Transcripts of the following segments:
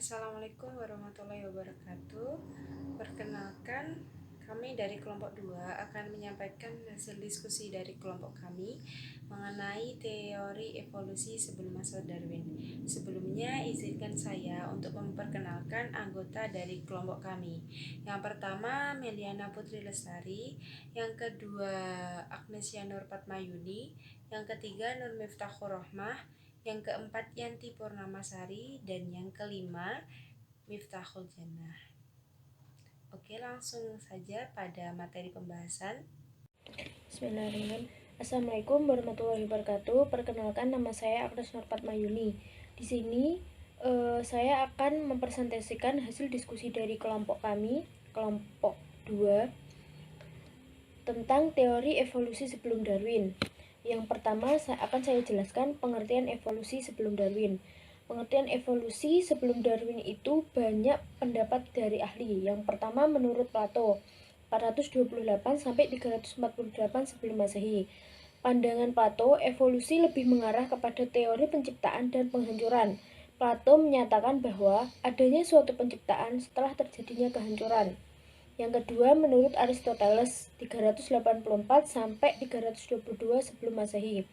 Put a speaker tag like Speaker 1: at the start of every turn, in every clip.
Speaker 1: Assalamualaikum warahmatullahi wabarakatuh. Perkenalkan, kami dari kelompok 2 akan menyampaikan hasil diskusi dari kelompok kami mengenai teori evolusi sebelum masa Darwin. Sebelumnya, izinkan saya untuk memperkenalkan anggota dari kelompok kami. Yang pertama, Meliana Putri Lestari. Yang kedua, Agnesia Nur Fatmayuni. Yang ketiga, Nur Miftahur Rohmah. Yang keempat, Yanti Purnamasari. Dan yang kelima, Miftahul Jannah. Oke, langsung saja pada materi pembahasan.
Speaker 2: Bismillahirrahmanirrahim. Assalamualaikum warahmatullahi wabarakatuh. Perkenalkan, nama saya Agnes Nur Fatmayuni. Di sini saya akan mempresentasikan hasil diskusi dari kelompok kami, kelompok 2, tentang teori evolusi sebelum Darwin. Yang pertama akan saya jelaskan pengertian evolusi sebelum Darwin. Pengertian evolusi sebelum Darwin itu banyak pendapat dari ahli. Yang pertama menurut Plato 428 sampai 348 sebelum Masehi. Pandangan Plato, evolusi lebih mengarah kepada teori penciptaan dan penghancuran. Plato menyatakan bahwa adanya suatu penciptaan setelah terjadinya kehancuran. Yang kedua menurut Aristoteles 384 sampai 322 sebelum Masehi.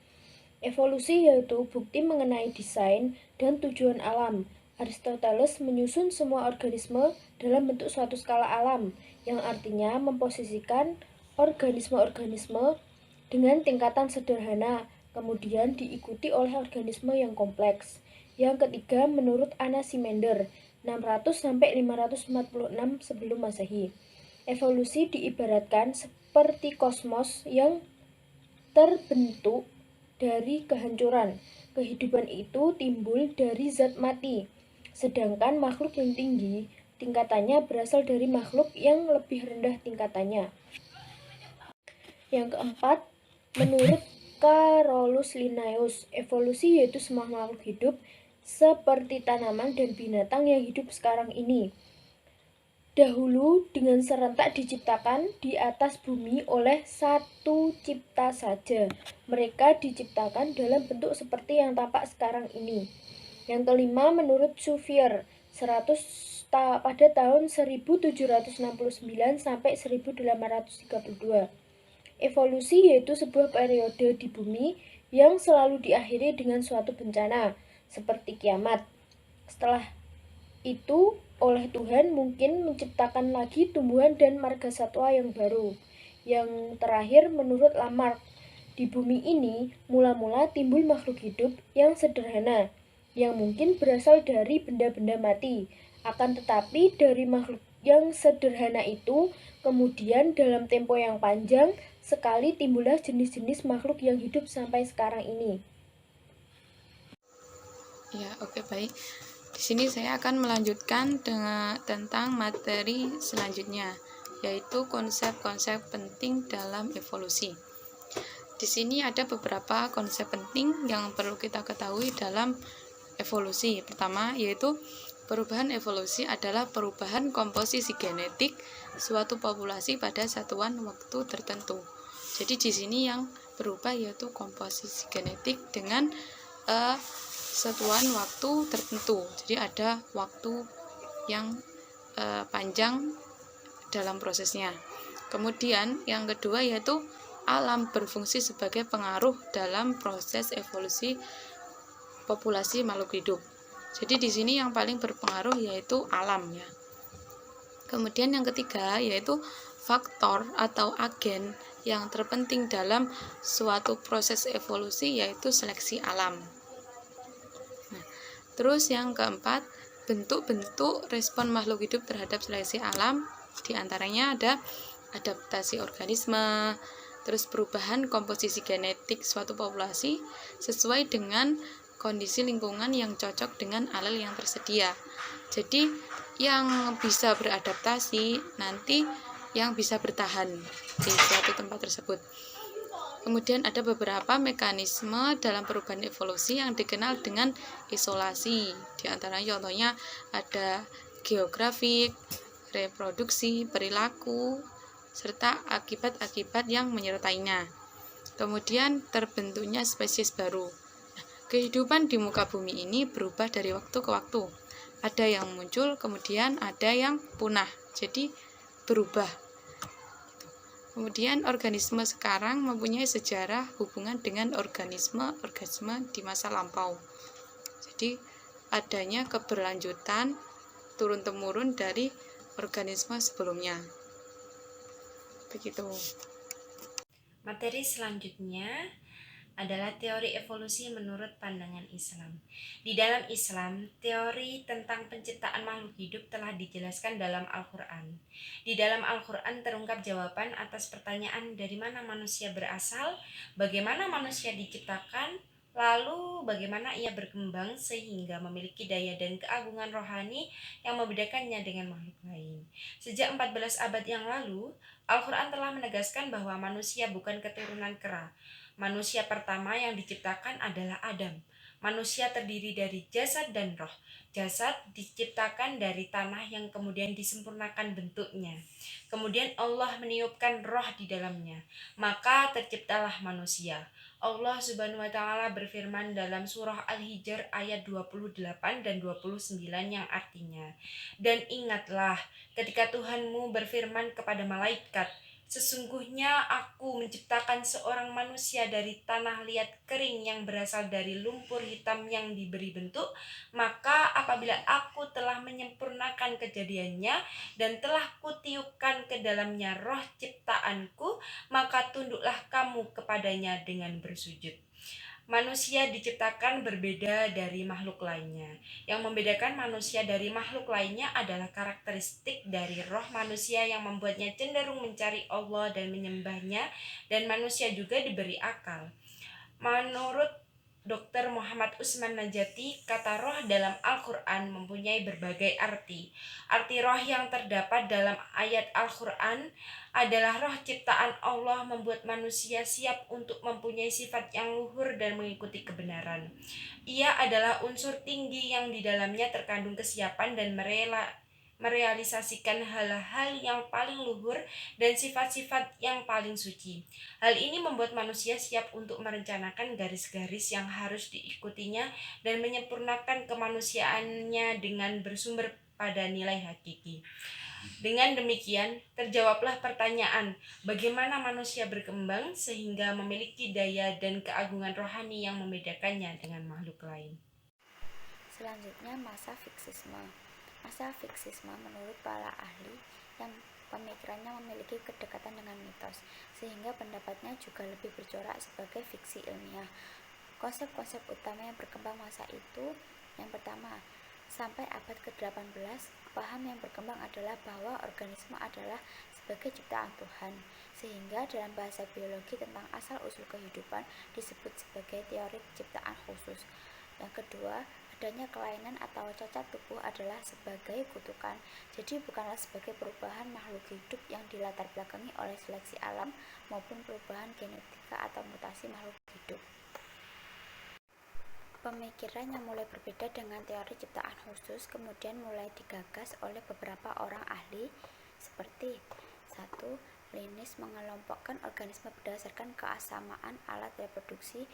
Speaker 2: Evolusi yaitu bukti mengenai desain dan tujuan alam. Aristoteles menyusun semua organisme dalam bentuk suatu skala alam, yang artinya memposisikan organisme-organisme dengan tingkatan sederhana, kemudian diikuti oleh organisme yang kompleks. Yang ketiga menurut Anaximander 600 sampai 546 sebelum Masehi. Evolusi diibaratkan seperti kosmos yang terbentuk dari kehancuran. Kehidupan itu timbul dari zat mati, sedangkan makhluk yang tinggi tingkatannya berasal dari makhluk yang lebih rendah tingkatannya. Yang keempat, menurut Carolus Linnaeus, evolusi yaitu semua makhluk hidup seperti tanaman dan binatang yang hidup sekarang ini dahulu dengan serentak diciptakan di atas bumi oleh satu cipta saja. Mereka diciptakan dalam bentuk seperti yang tampak sekarang ini. Yang kelima menurut Cuvier 100 pada tahun 1769 sampai 1832. Evolusi yaitu sebuah periode di bumi yang selalu diakhiri dengan suatu bencana seperti kiamat. Setelah itu oleh Tuhan mungkin menciptakan lagi tumbuhan dan marga satwa yang baru. Yang terakhir menurut Lamarck, di bumi ini mula-mula timbul makhluk hidup yang sederhana, yang mungkin berasal dari benda-benda mati. Akan tetapi dari makhluk yang sederhana itu, kemudian dalam tempo yang panjang sekali timbullah jenis-jenis makhluk yang hidup sampai sekarang ini.
Speaker 3: Ya, oke, baik. Di sini saya akan melanjutkan tentang materi selanjutnya, yaitu konsep-konsep penting dalam evolusi. Di sini ada beberapa konsep penting yang perlu kita ketahui dalam evolusi. Pertama, yaitu perubahan evolusi adalah perubahan komposisi genetik suatu populasi pada satuan waktu tertentu. Jadi di sini yang berubah yaitu komposisi genetik dengan satuan waktu tertentu. Jadi ada waktu yang panjang dalam prosesnya. Kemudian yang kedua yaitu alam berfungsi sebagai pengaruh dalam proses evolusi populasi makhluk hidup. Jadi di sini yang paling berpengaruh yaitu alam ya. Kemudian yang ketiga yaitu faktor atau agen yang terpenting dalam suatu proses evolusi yaitu seleksi alam. Terus yang keempat, bentuk-bentuk respon makhluk hidup terhadap seleksi alam, diantaranya ada adaptasi organisme, terus perubahan komposisi genetik suatu populasi sesuai dengan kondisi lingkungan yang cocok dengan alel yang tersedia. Jadi yang bisa beradaptasi nanti yang bisa bertahan di suatu tempat tersebut. Kemudian ada beberapa mekanisme dalam perubahan evolusi yang dikenal dengan isolasi. Di antaranya contohnya ada geografik, reproduksi, perilaku, serta akibat-akibat yang menyertainya. Kemudian terbentuknya spesies baru. Kehidupan di muka bumi ini berubah dari waktu ke waktu. Ada yang muncul, kemudian ada yang punah. Jadi berubah. Kemudian organisme sekarang mempunyai sejarah hubungan dengan organisme di masa lampau. Jadi adanya keberlanjutan turun-temurun dari organisme sebelumnya. Begitu.
Speaker 1: Materi selanjutnya adalah teori evolusi menurut pandangan Islam. Di dalam Islam, teori tentang penciptaan makhluk hidup telah dijelaskan dalam Al-Quran. Di dalam Al-Quran terungkap jawaban atas pertanyaan dari mana manusia berasal, bagaimana manusia diciptakan, lalu bagaimana ia berkembang sehingga memiliki daya dan keagungan rohani yang membedakannya dengan makhluk lain. Sejak 14 abad yang lalu, Al-Quran telah menegaskan bahwa manusia bukan keturunan kera. Manusia pertama yang diciptakan adalah Adam. Manusia terdiri dari jasad dan roh. Jasad diciptakan dari tanah yang kemudian disempurnakan bentuknya. Kemudian Allah meniupkan roh di dalamnya. Maka terciptalah manusia. Allah Subhanahu wa Ta'ala berfirman dalam surah Al-Hijr ayat 28 dan 29 yang artinya, dan ingatlah ketika Tuhanmu berfirman kepada malaikat, sesungguhnya aku menciptakan seorang manusia dari tanah liat kering yang berasal dari lumpur hitam yang diberi bentuk, maka apabila aku telah menyempurnakan kejadiannya dan telah kutiupkan ke dalamnya roh ciptaanku, maka tunduklah kamu kepadanya dengan bersujud. Manusia diciptakan berbeda dari makhluk lainnya. Yang membedakan manusia dari makhluk lainnya adalah karakteristik dari roh manusia yang membuatnya cenderung mencari Allah dan menyembahnya, dan manusia juga diberi akal. Menurut Dr. Muhammad Usman Najati, kata roh dalam Al-Quran mempunyai berbagai arti. Arti roh yang terdapat dalam ayat Al-Quran adalah roh ciptaan Allah membuat manusia siap untuk mempunyai sifat yang luhur dan mengikuti kebenaran. Ia adalah unsur tinggi yang di dalamnya terkandung kesiapan dan merealisasikan hal-hal yang paling luhur dan sifat-sifat yang paling suci. Hal ini membuat manusia siap untuk merencanakan garis-garis yang harus diikutinya dan menyempurnakan kemanusiaannya dengan bersumber pada nilai hakiki. Dengan demikian, terjawablah pertanyaan, bagaimana manusia berkembang sehingga memiliki daya dan keagungan rohani yang membedakannya dengan makhluk lain.
Speaker 4: Selanjutnya, masa fiksisme. Masa fiksisme menurut para ahli yang pemikirannya memiliki kedekatan dengan mitos, sehingga pendapatnya juga lebih bercorak sebagai fiksi ilmiah. Konsep-konsep utama yang berkembang masa itu, yang pertama, sampai abad ke-18, paham yang berkembang adalah bahwa organisme adalah sebagai ciptaan Tuhan, sehingga dalam bahasa biologi tentang asal-usul kehidupan disebut sebagai teori ciptaan khusus. Yang kedua, adanya kelainan atau cacat tubuh adalah sebagai kutukan, jadi bukanlah sebagai perubahan makhluk hidup yang dilatar belakangi oleh seleksi alam maupun perubahan genetika atau mutasi makhluk hidup. Pemikiran yang mulai berbeda dengan teori ciptaan khusus kemudian mulai digagas oleh beberapa orang ahli seperti 1. Linnaeus mengelompokkan organisme berdasarkan kesamaan alat reproduksi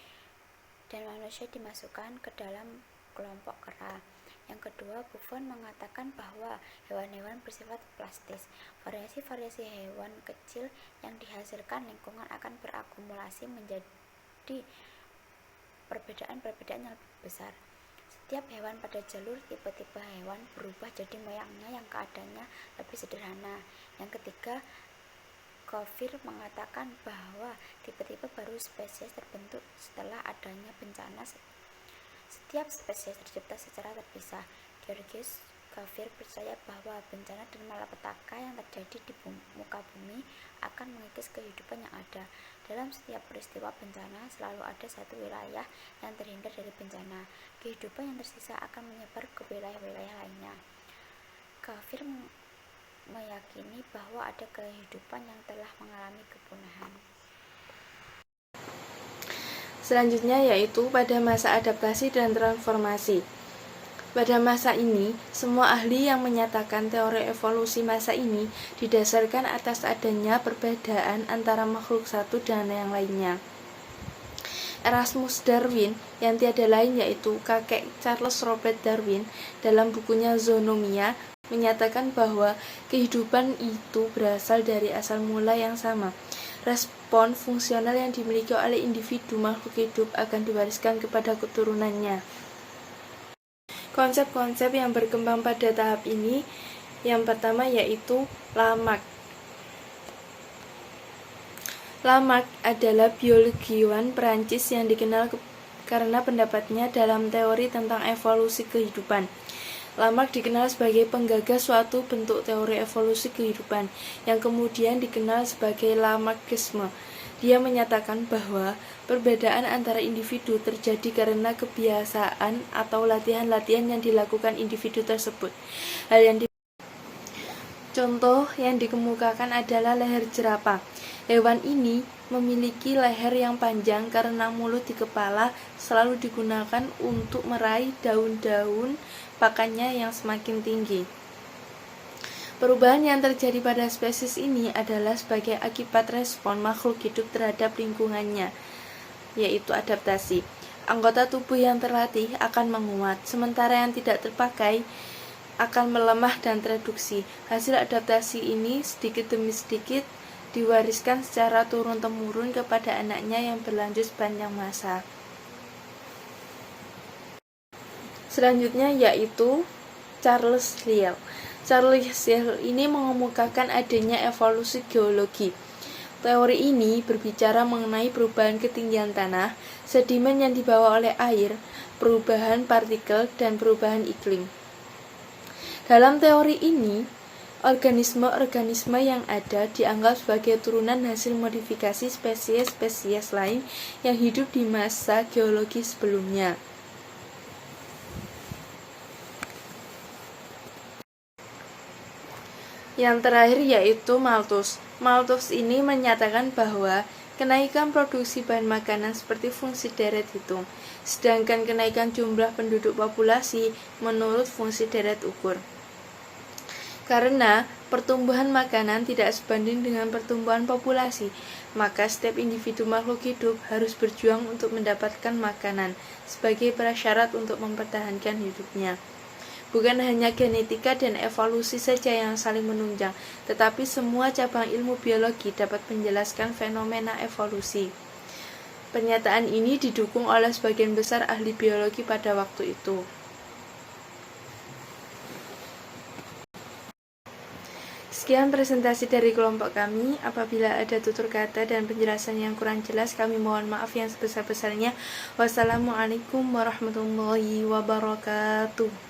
Speaker 4: dan manusia dimasukkan ke dalam kelompok kera. Yang kedua, Buffon mengatakan bahwa hewan-hewan bersifat plastis. Variasi-variasi hewan kecil yang dihasilkan lingkungan akan berakumulasi menjadi perbedaan-perbedaan yang lebih besar. Setiap hewan pada jalur tipe-tipe hewan berubah jadi moyangnya yang keadaannya lebih sederhana. Yang ketiga, Kofir mengatakan bahwa tipe-tipe baru spesies terbentuk setelah adanya bencana. Setiap spesies tercipta secara terpisah. Georges Cuvier percaya bahwa bencana dan malapetaka yang terjadi di muka bumi akan mengikis kehidupan yang ada. Dalam setiap peristiwa bencana selalu ada satu wilayah yang terhindar dari bencana. Kehidupan yang tersisa akan menyebar ke wilayah-wilayah lainnya. Cuvier meyakini bahwa ada kehidupan yang telah mengalami kepunahan.
Speaker 5: Selanjutnya yaitu pada masa adaptasi dan transformasi. Pada masa ini, semua ahli yang menyatakan teori evolusi masa ini didasarkan atas adanya perbedaan antara makhluk satu dan yang lainnya. Erasmus Darwin, yang tiada lain yaitu kakek Charles Robert Darwin, dalam bukunya Zoonomia menyatakan bahwa kehidupan itu berasal dari asal mula yang sama. Respon fungsional yang dimiliki oleh individu makhluk hidup akan diwariskan kepada keturunannya. Konsep-konsep yang berkembang pada tahap ini, yang pertama yaitu Lamarck. Lamarck adalah biologiawan Perancis yang dikenal karena pendapatnya dalam teori tentang evolusi kehidupan. Lamarck dikenal sebagai penggagas suatu bentuk teori evolusi kehidupan, yang kemudian dikenal sebagai Lamarckisme. Dia menyatakan bahwa perbedaan antara individu terjadi karena kebiasaan atau latihan-latihan yang dilakukan individu tersebut. Contoh yang dikemukakan adalah leher jerapah. Hewan ini memiliki leher yang panjang karena mulut di kepala selalu digunakan untuk meraih daun-daun pakannya yang semakin tinggi. Perubahan yang terjadi pada spesies ini adalah sebagai akibat respon makhluk hidup terhadap lingkungannya, yaitu adaptasi. Anggota tubuh yang terlatih akan menguat, sementara yang tidak terpakai akan melemah dan tereduksi. Hasil adaptasi ini sedikit demi sedikit diwariskan secara turun-temurun kepada anaknya yang berlanjut sepanjang masa. Selanjutnya yaitu Charles Lyell. Charles Lyell ini mengemukakan adanya evolusi geologi. Teori ini berbicara mengenai perubahan ketinggian tanah, sedimen yang dibawa oleh air, perubahan partikel, dan perubahan iklim. Dalam teori ini, organisme-organisme yang ada dianggap sebagai turunan hasil modifikasi spesies-spesies lain yang hidup di masa geologi sebelumnya. Yang terakhir yaitu Malthus. Malthus ini menyatakan bahwa kenaikan produksi bahan makanan seperti fungsi deret hitung, sedangkan kenaikan jumlah penduduk populasi menurut fungsi deret ukur. Karena pertumbuhan makanan tidak sebanding dengan pertumbuhan populasi, maka setiap individu makhluk hidup harus berjuang untuk mendapatkan makanan sebagai prasyarat untuk mempertahankan hidupnya. Bukan hanya genetika dan evolusi saja yang saling menunjang, tetapi semua cabang ilmu biologi dapat menjelaskan fenomena evolusi. Pernyataan ini didukung oleh sebagian besar ahli biologi pada waktu itu. Sekian presentasi dari kelompok kami. Apabila ada tutur kata dan penjelasan yang kurang jelas, kami mohon maaf yang sebesar-besarnya. Wassalamualaikum warahmatullahi wabarakatuh.